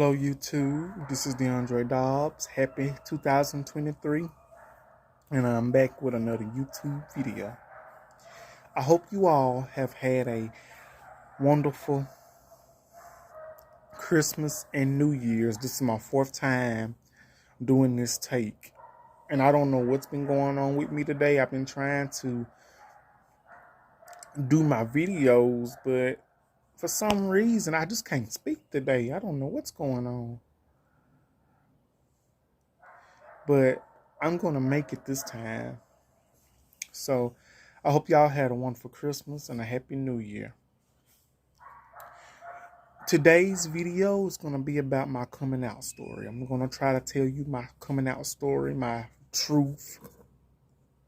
Hello YouTube, this is DeAndre Dobbs. Happy 2023, and I'm back with another YouTube video. I hope you all have had a wonderful Christmas and New Year's. This is my fourth time doing this take, and I don't know what's been going on with me today. I've been trying to do my videos, but for some reason I just can't speak today. I don't know what's going on. But I'm going to make it this time. So I hope y'all had a wonderful Christmas and a happy New Year. Today's video is going to be about my coming out story. I'm going to try to tell you my coming out story, my truth,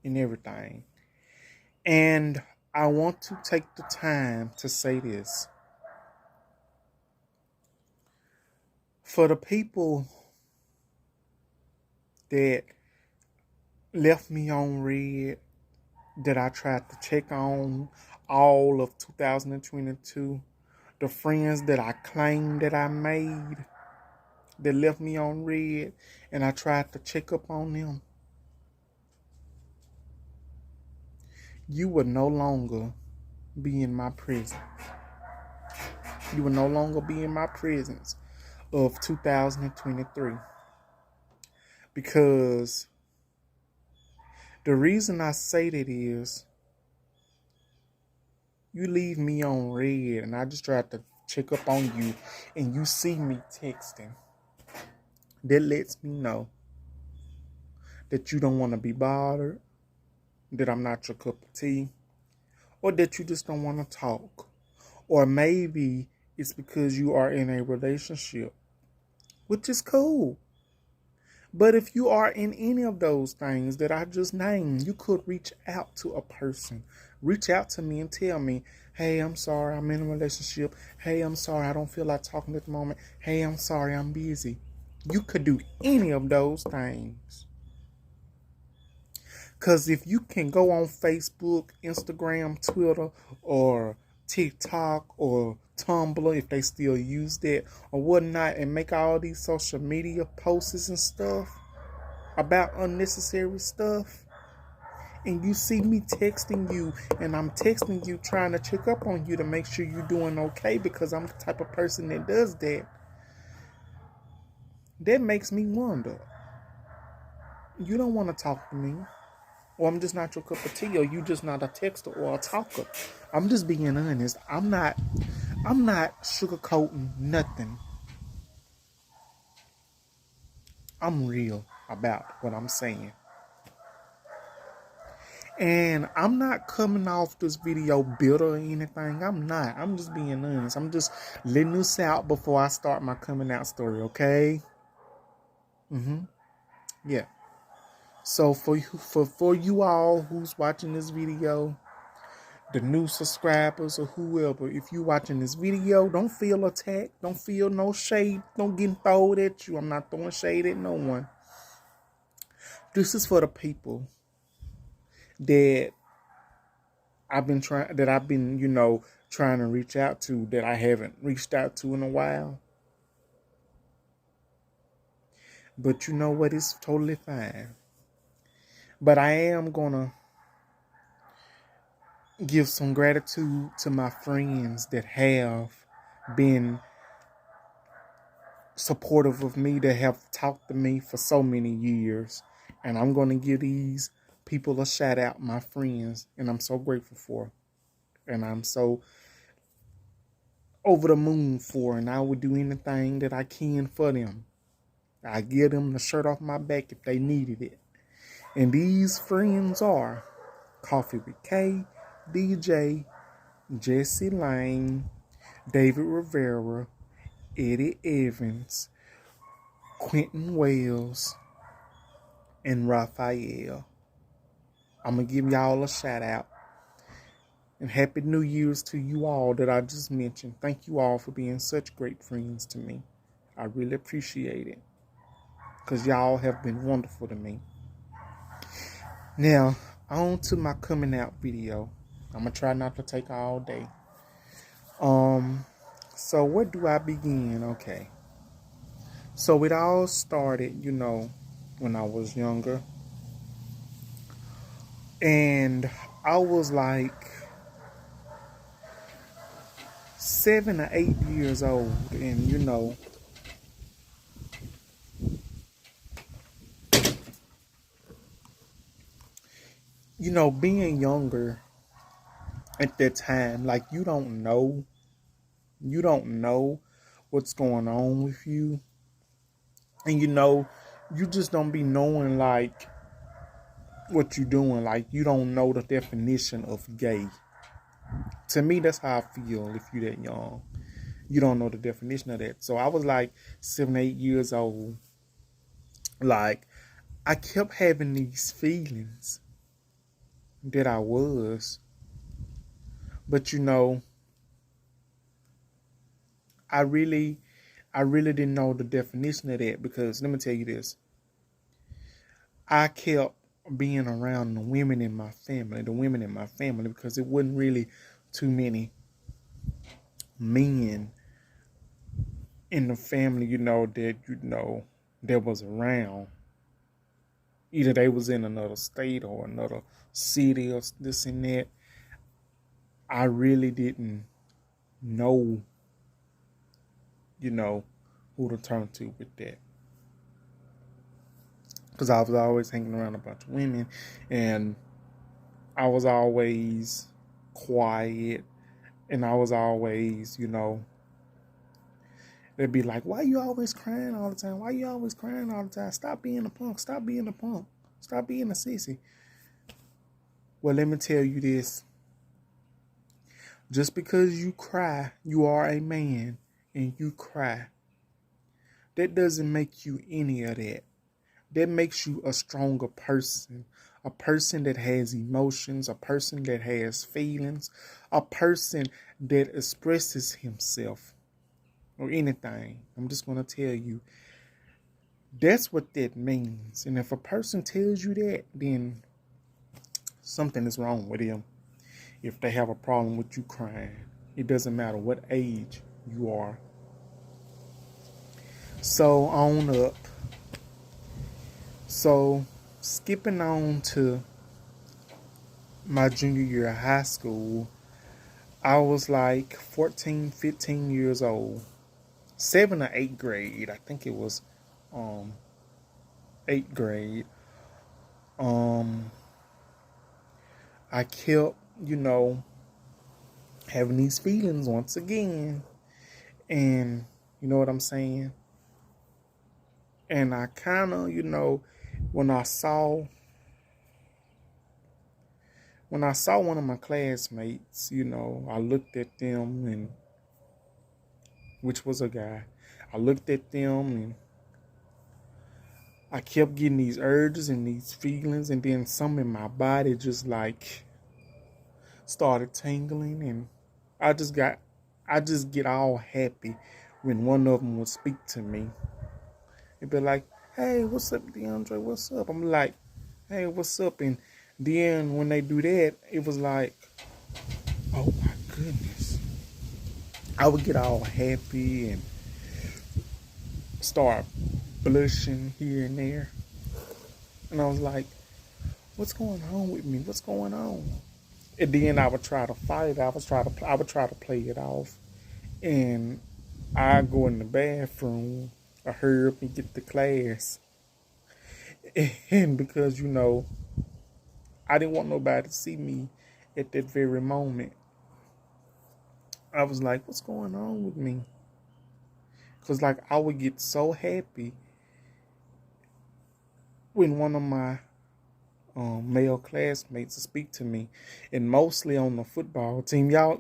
and everything. And I want to take the time to say this. For the people that left me on red, that I tried to check on all of 2022, the friends that I claimed that I made that left me on red, and I tried to check up on them, you will no longer be in my presence. You will no longer be in my presence of 2023. Because the reason I say that is, you leave me on red and I just tried to check up on you and you see me texting. That lets me know that you don't want to be bothered, that I'm not your cup of tea, or that you just don't want to talk. Or maybe it's because you are in a relationship, which is cool. But if you are in any of those things that I just named, you could reach out to a person. Reach out to me and tell me, hey, I'm sorry, I'm in a relationship. Hey, I'm sorry, I don't feel like talking at the moment. Hey, I'm sorry, I'm busy. You could do any of those things. Because if you can go on Facebook, Instagram, Twitter, or TikTok, or Tumblr, if they still use that, or whatnot, and make all these social media posts and stuff about unnecessary stuff, and you see me texting you, and I'm texting you trying to check up on you to make sure you're doing okay, because I'm the type of person that does that, that makes me wonder, you don't want to talk to me, or I'm just not your cup of tea, or you just not a texter or a talker. I'm just being honest. I'm not sugarcoating nothing. I'm real about what I'm saying. And I'm not coming off this video bitter or anything. I'm not. I'm just being honest. I'm just letting this out before I start my coming out story, okay? Yeah. So for you all who's watching this video, the new subscribers or whoever, if you watching this video, don't feel attacked. Don't feel no shade. Don't get thrown at you. I'm not throwing shade at no one. This is for the people that I've been trying to reach out to, that I haven't reached out to in a while. But you know what? It's totally fine. But I am gonna give some gratitude to my friends that have been supportive of me, that have talked to me for so many years. And I'm going to give these people a shout out, my friends, and I'm so grateful for. And I'm so over the moon for, and I would do anything that I can for them. I give them the shirt off my back if they needed it. And these friends are Coffee with K, DJ, Jesse Lane, David Rivera, Eddie Evans, Quentin Wells, and Raphael. I'm going to give y'all a shout out. And Happy New Year's to you all that I just mentioned. Thank you all for being such great friends to me. I really appreciate it, because y'all have been wonderful to me. Now, on to my coming out video. I'm going to try not to take all day. So where do I begin? Okay. So it all started, when I was younger. And I was like 7 or 8 years old. And, being younger at that time, like you don't know what's going on with you. And you just don't be knowing like what you're doing. Like you don't know the definition of gay. To me, that's how I feel if you're that young. You don't know the definition of that. So I was like 7, 8 years old. Like I kept having these feelings that I was. But I really I really didn't know the definition of that because let me tell you this. I kept being around the women in my family, because it wasn't really too many men in the family, that was around. Either they was in another state or another city or this and that. I really didn't know, you know, who to turn to with that. Because I was always hanging around a bunch of women, and I was always quiet, and I was always, they'd be like, "Why you always crying all the time? Why you always crying all the time? Stop being a punk. Stop being a punk. Stop being a sissy." Well, let me tell you this. Just because you cry, you are a man, and you cry, that doesn't make you any of that. That makes you a stronger person. A person that has emotions, a person that has feelings, a person that expresses himself or anything. I'm just going to tell you, that's what that means. And if a person tells you that, then something is wrong with them. If they have a problem with you crying, it doesn't matter what age you are. So on up. So skipping on to my junior year of high school, I was like 14, 15 years old. 7 or 8th grade. I think it was 8th grade. Um I kept, having these feelings once again. And you know what I'm saying? And I kind of, when I saw one of my classmates, I looked at them, and which was a guy. I looked at them, and I kept getting these urges and these feelings, and then some in my body just like started tingling, and I just got I just get all happy when one of them would speak to me. It'd be like, "Hey, what's up, DeAndre? What's up?" I'm like, "Hey, what's up?" And then when they do that, it was like, "Oh my goodness!" I would get all happy and start blushing here and there, and I was like, "What's going on with me? What's going on?" And then I would try to fight. I would try to play it off, and I go in the bathroom, I hurry up and get to class, and because I didn't want nobody to see me at that very moment. I was like, "What's going on with me?" Because like I would get so happy when one of my male classmates would speak to me, and mostly on the football team. Yeah,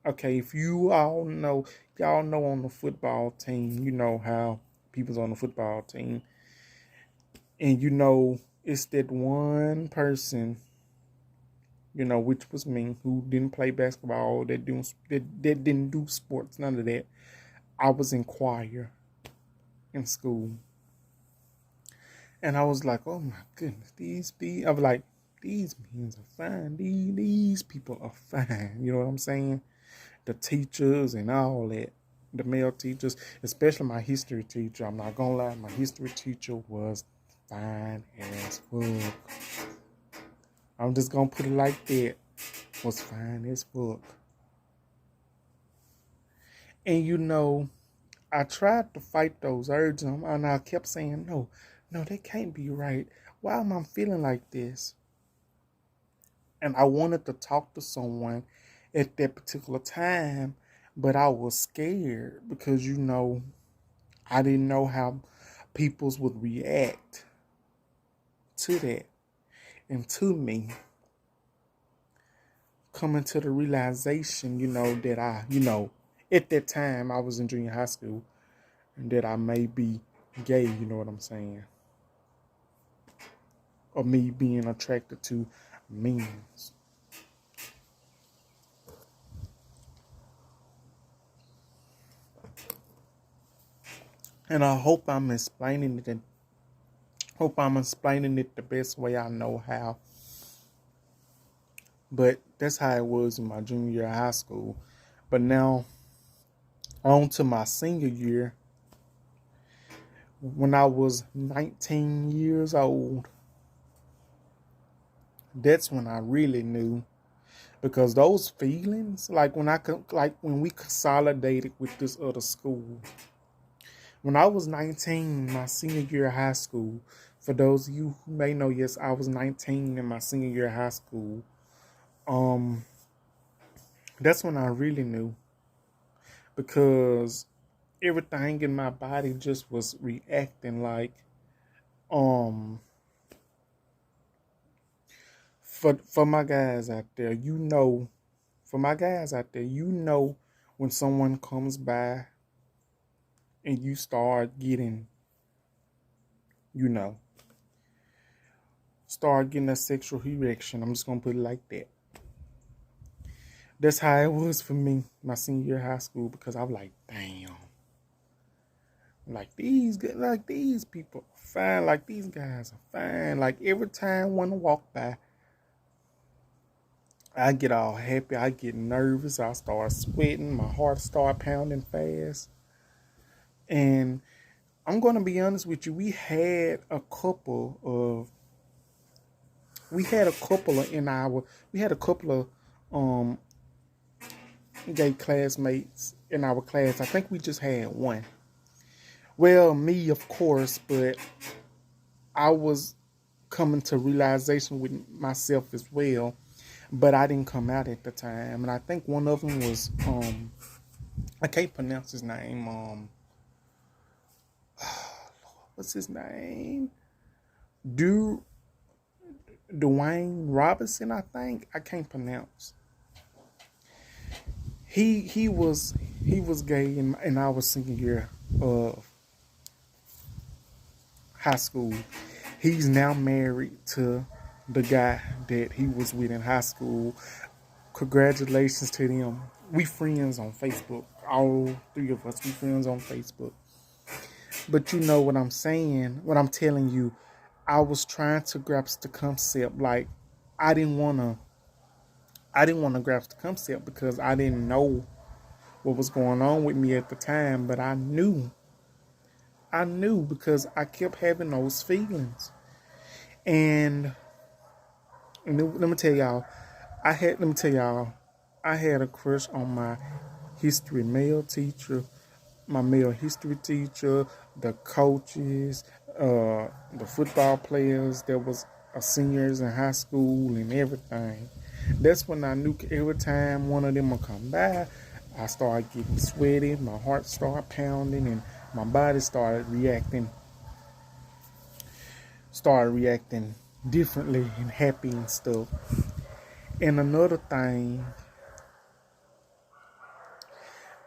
okay, if y'all know on the football team, you know how people's on the football team, and it's that one person, which was me, who didn't play basketball, that didn't do sports, none of that. I was in choir in school, and I was like, "Oh my goodness, these." I was like, "These men are fine. These people are fine." You know what I'm saying? The teachers and all that. The male teachers, especially my history teacher. I'm not gonna lie, my history teacher was fine as fuck. I'm just gonna put it like that. Was fine as fuck. And I tried to fight those urges, and I kept saying, no, no, that can't be right. Why am I feeling like this? And I wanted to talk to someone at that particular time, but I was scared because, I didn't know how peoples would react to that and to me coming to the realization, that at that time I was in junior high school and that I may be gay, you know what I'm saying? Or me being attracted to men. And I hope I'm explaining it the best way I know how. But that's how it was in my junior year of high school. But now on to my senior year, when I was 19 years old, that's when I really knew, because those feelings, when we consolidated with this other school, when I was 19, my senior year of high school, for those of you who may know, yes, I was 19 in my senior year of high school. That's when I really knew, because everything in my body just was reacting like, for my guys out there, when someone comes by and you start getting, you know, start getting a sexual erection. I'm just gonna put it like that. That's how it was for me, my senior year of high school, because I was like, damn. Like these people are fine. Like these guys are fine. Like every time one walk by, I get all happy. I get nervous. I start sweating. My heart start pounding fast. And I'm gonna be honest with you. We had a couple of um gay classmates in our class. I think we just had one. Well, me, of course, but I was coming to realization with myself as well, but I didn't come out at the time. And I think one of them was I can't pronounce his name. What's his name? Dwayne Robinson, I think. I can't pronounce. He was gay in our senior year of high school. He's now married to the guy that he was with in high school. Congratulations to them. We friends on Facebook. All three of us, we friends on Facebook. But you know what I'm saying, what I'm telling you, I was trying to grasp the concept. Like I didn't wanna grasp the concept because I didn't know what was going on with me at the time, but I knew because I kept having those feelings. And let me tell y'all, I had a crush on my male history teacher, the coaches, the football players that was seniors in high school and everything. That's when I knew every time one of them would come by, I started getting sweaty, my heart started pounding, and my body started reacting differently and happy and stuff. And another thing,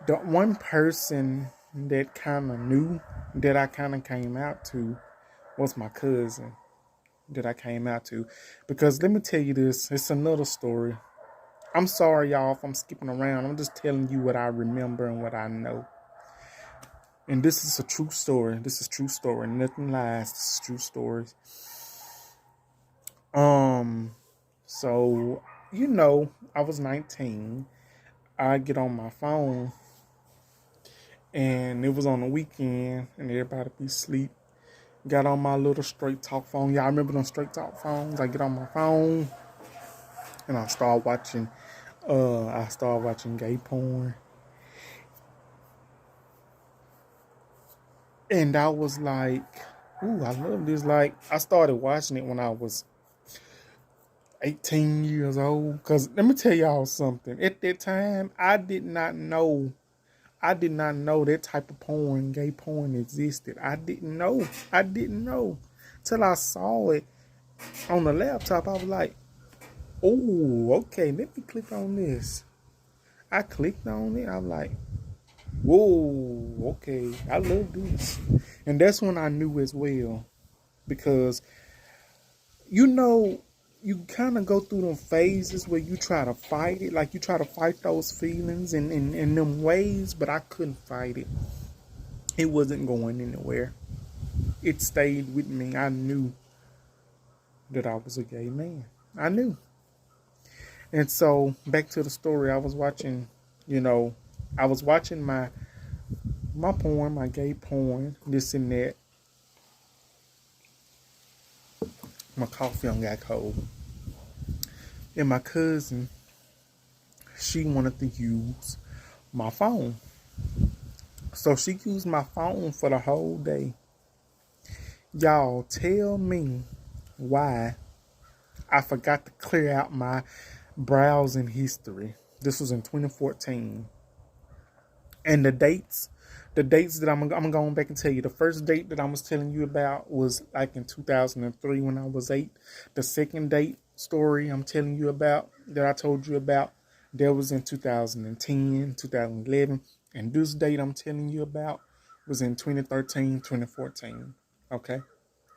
the one person that kind of knew that I kind of came out to was my cousin that I came out to. Because let me tell you this, it's another story. I'm sorry, y'all, if I'm skipping around. I'm just telling you what I remember and what I know. And this is a true story. This is true story. Nothing lies. This is true stories. So, I was 19. I get on my phone and it was on the weekend, and everybody be asleep. Got on my little straight talk phone. Y'all remember them straight talk phones? I get on my phone and I started watching gay porn. And I was like, ooh, I love this. Like, I started watching it when I was 18 years old. Cause let me tell y'all something. At that time, I did not know that type of porn, gay porn, existed. I didn't know. I didn't know. Till I saw it on the laptop. I was like, oh, okay, let me click on this. I clicked on it. I'm like, whoa, okay, I love this. And that's when I knew as well. Because, you know, you kind of go through them phases where you try to fight it. Like, you try to fight those feelings in them ways. But I couldn't fight it. It wasn't going anywhere. It stayed with me. I knew that I was a gay man. I knew. And so, back to the story, I was watching, you know, I was watching my porn, my gay porn, this and that. My coffee on got cold. And my cousin, she wanted to use my phone. So she used my phone for the whole day. Y'all tell me why I forgot to clear out my browsing history. This was in 2014. And the dates that I'm going back and tell you. The first date that I was telling you about was like in 2003 when I was 8. The second date story I'm telling you about, that I told you about, that was in 2010, 2011. And this date I'm telling you about was in 2013, 2014. Okay?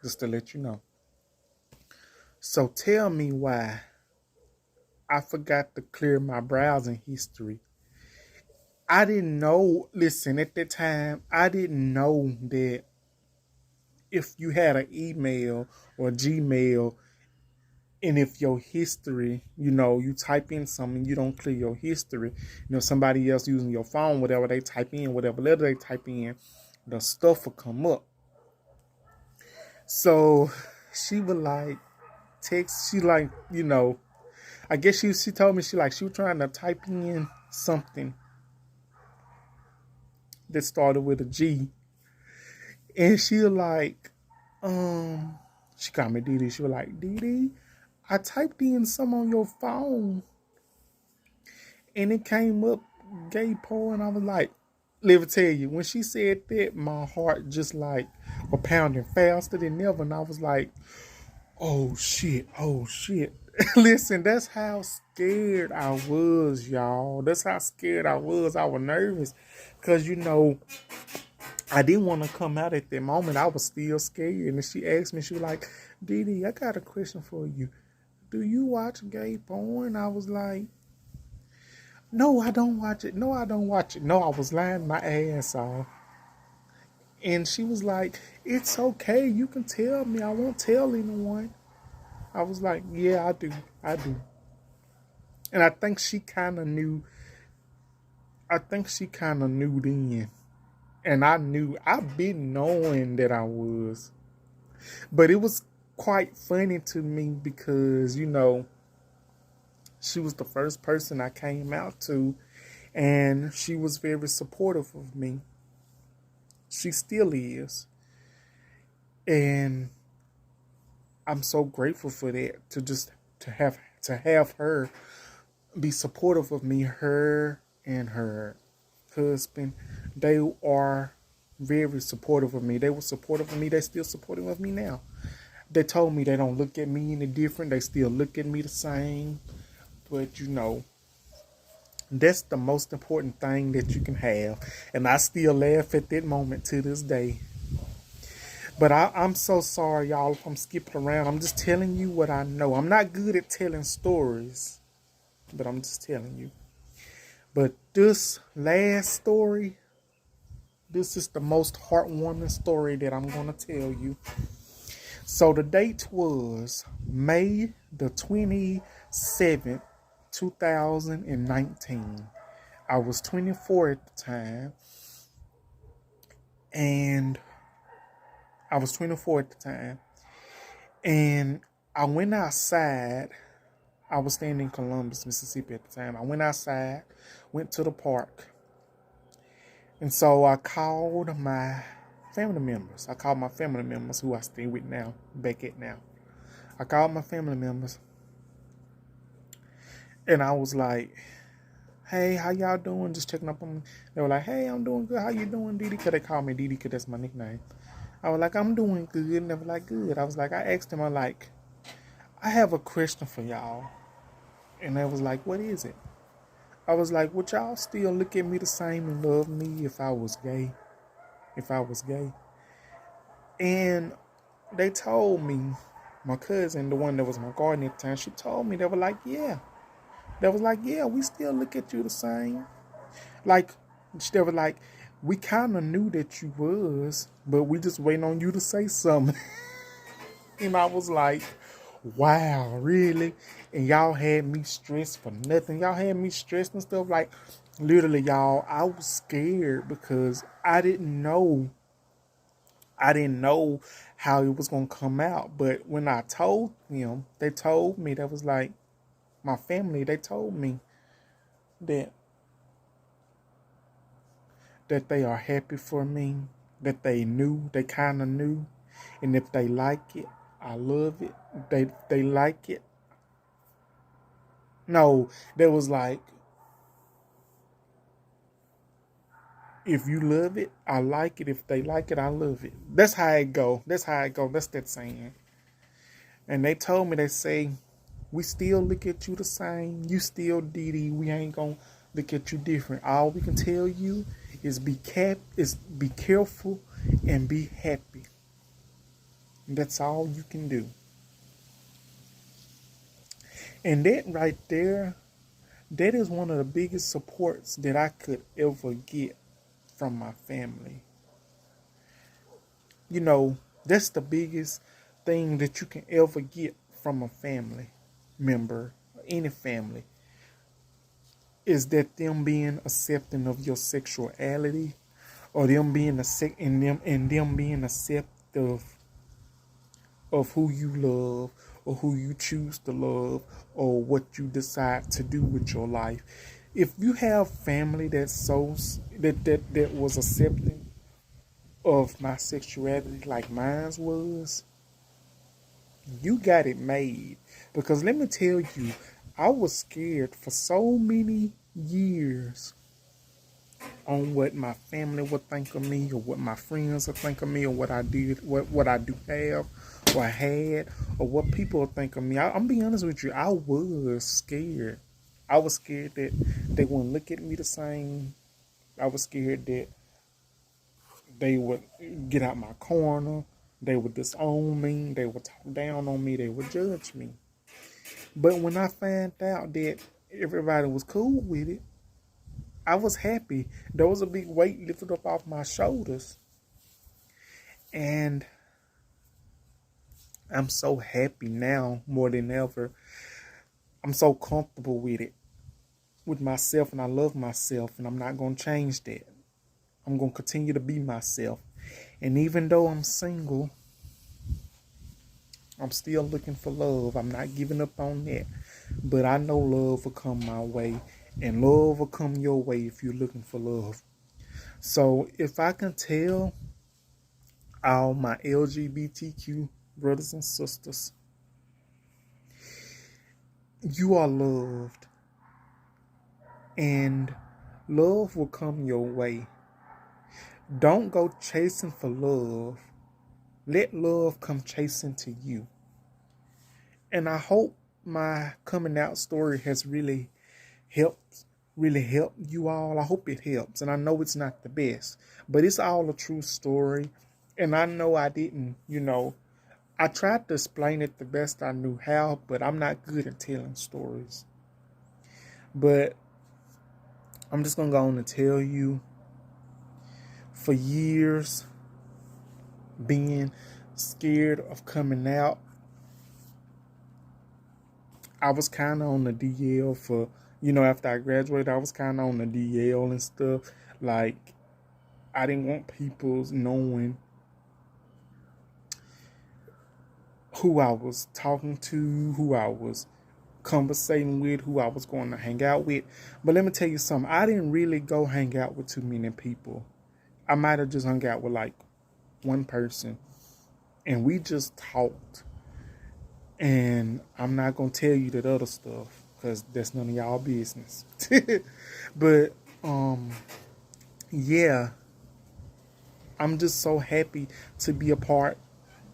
Just to let you know. So tell me why I forgot to clear my browsing history. I didn't know, listen, at that time, I didn't know that if you had an email or Gmail, and if your history, you know, you type in something, you don't clear your history, you know, somebody else using your phone, whatever they type in, whatever letter they type in, the stuff will come up. So she would like text, she like, you know, I guess she told me she was trying to type in something that started with a G. And she like, she called me Dee. She was like, Dee, I typed in some on your phone and it came up gay porn. I was like, let me tell you, when she said that, my heart just like was pounding faster than ever. And I was like, oh shit. Listen, that's how scared I was, y'all. That's how scared I was. I was nervous. Because, you know, I didn't want to come out at that moment. I was still scared. And she asked me, she was like, Dee, I got a question for you. Do you watch gay porn? I was like, no, I don't watch it. No, I don't watch it. No, I was lying my ass off. And she was like, it's okay. You can tell me. I won't tell anyone. I was like, yeah, I do. And I think she kind of knew. Then. And I knew. I've been knowing that I was. But it was quite funny to me because, you know, she was the first person I came out to. And she was very supportive of me. She still is. And I'm so grateful for that. To have her be supportive of me. Her and her husband, they are very supportive of me. They were supportive of me. They're still supportive of me now. They told me they don't look at me any different. They still look at me the same. But, you know, that's the most important thing that you can have. And I still laugh at that moment to this day. But I'm so sorry, y'all, if I'm skipping around. I'm just telling you what I know. I'm not good at telling stories, but I'm just telling you. But this last story, this is the most heartwarming story that I'm going to tell you. So the date was May the 27th, 2019. I was 24 at the time. And I was 24 at the time. And I went outside. I was staying in Columbus, Mississippi at the time. I went outside, went to the park. And so I called my family members. I called my family members who I stay with now, back at now. I called my family members. And I was like, hey, how y'all doing? Just checking up on me. They were like, hey, I'm doing good. How you doing, Didi? Because they call me Didi because that's my nickname. I was like, I'm doing good. And they were like, good. I was like, I asked them, I have a question for y'all. And they was like, what is it? I was like, would y'all still look at me the same and love me if I was gay? If I was gay? And they told me, my cousin, the one that was my guardian at the time, she told me, they were like, yeah. They was like, yeah, we still look at you the same. Like, they were like, we kind of knew that you was, but we just waiting on you to say something. And I was like, wow, really? And y'all had me stressed for nothing. Y'all had me stressed and stuff. Like, literally, y'all, I was scared because I didn't know. I didn't know how it was going to come out. But when I told them, they told me, that was like, my family, they told me that they are happy for me, that they knew, they kind of knew. And if they like it, I love it. They like it. No, there was like, if you love it, I like it. If they like it, I love it. That's how it go. That's how it go. That's that saying. And they told me, they say, we still look at you the same. You still Didi. We ain't gonna look at you different. All we can tell you is be careful and be happy. And that's all you can do. And that right there, that is one of the biggest supports that I could ever get from my family. You know, that's the biggest thing that you can ever get from a family member, any family, is that them being accepting of your sexuality, or them being them being acceptive of who you love, or who you choose to love, or what you decide to do with your life. If you have family that was accepting of my sexuality like mine was, you got it made. Because let me tell you, I was scared for so many years on what my family would think of me, or what my friends would think of me, or what I did, what I do have, or I had, or what people would think of me. I'm being honest with you, I was scared. I was scared that they wouldn't look at me the same. I was scared that they would get out my corner. They would disown me. They would talk down on me. They would judge me. But when I found out that everybody was cool with it, I was happy. There was a big weight lifted up off my shoulders. And I'm so happy now more than ever. I'm so comfortable with it, with myself, and I love myself, and I'm not going to change that. I'm going to continue to be myself. And even though I'm single, I'm still looking for love. I'm not giving up on that. But I know love will come my way. And love will come your way if you're looking for love. So if I can tell all my LGBTQ brothers and sisters, you are loved. And love will come your way. Don't go chasing for love. Let love come chasing to you. And I hope my coming out story has really helped you all. I hope it helps. And I know it's not the best, but it's all a true story. And I know I didn't, I tried to explain it the best I knew how, but I'm not good at telling stories. But I'm just going to go on and tell you, for years, being scared of coming out, I was kind of on the DL for, after I graduated, I was kind of on the DL and stuff. Like, I didn't want people knowing who I was talking to, who I was conversating with, who I was going to hang out with. But let me tell you something. I didn't really go hang out with too many people. I might have just hung out with like one person, and we just talked. And I'm not gonna tell you that other stuff because that's none of y'all business. But yeah, I'm just so happy to be a part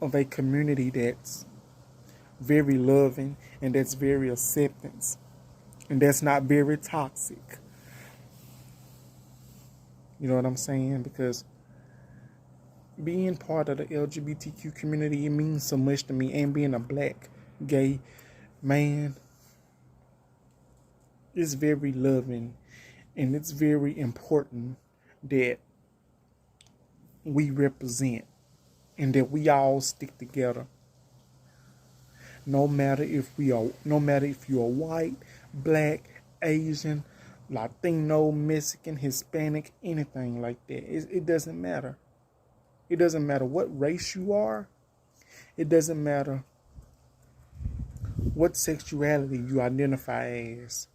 of a community that's very loving and that's very acceptance and that's not very toxic. You know what I'm saying? Because being part of the LGBTQ community, it means so much to me. And being a black gay man, it's very loving and it's very important that we represent and that we all stick together. No matter if you're white, black, Asian, Latino, Mexican, Hispanic, anything like that. It doesn't matter. It doesn't matter what race you are. It doesn't matter what sexuality you identify as.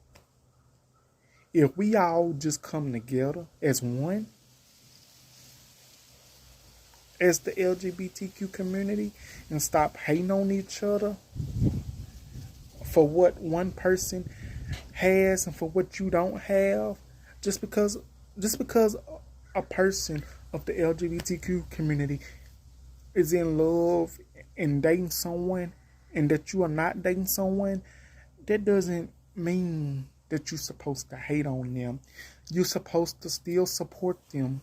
If we all just come together as one, as the LGBTQ community, and stop hating on each other for what one person has and for what you don't have, just because a person of the LGBTQ community is in love and dating someone and that you are not dating someone, that doesn't mean that you're supposed to hate on them. You're supposed to still support them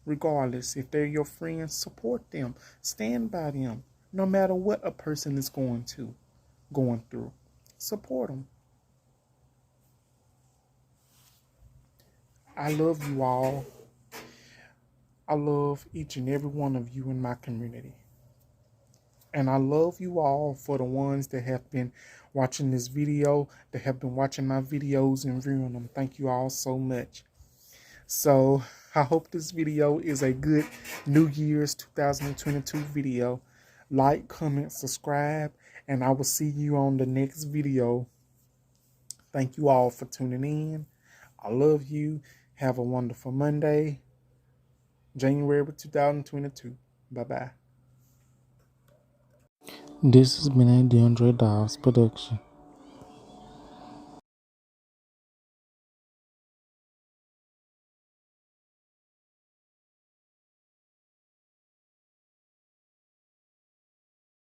regardless. If they're your friends, support them. Stand by them. No matter what a person is going through. Support them. I love you all. I love each and every one of you in my community. And I love you all for the ones that have been watching this video, that have been watching my videos and viewing them. Thank you all so much. So I hope this video is a good New Year's 2022 video. Like, comment, subscribe, and I will see you on the next video. Thank you all for tuning in. I love you. Have a wonderful Monday, January 2022. Bye-bye. This has been a DeAndre Dawes production.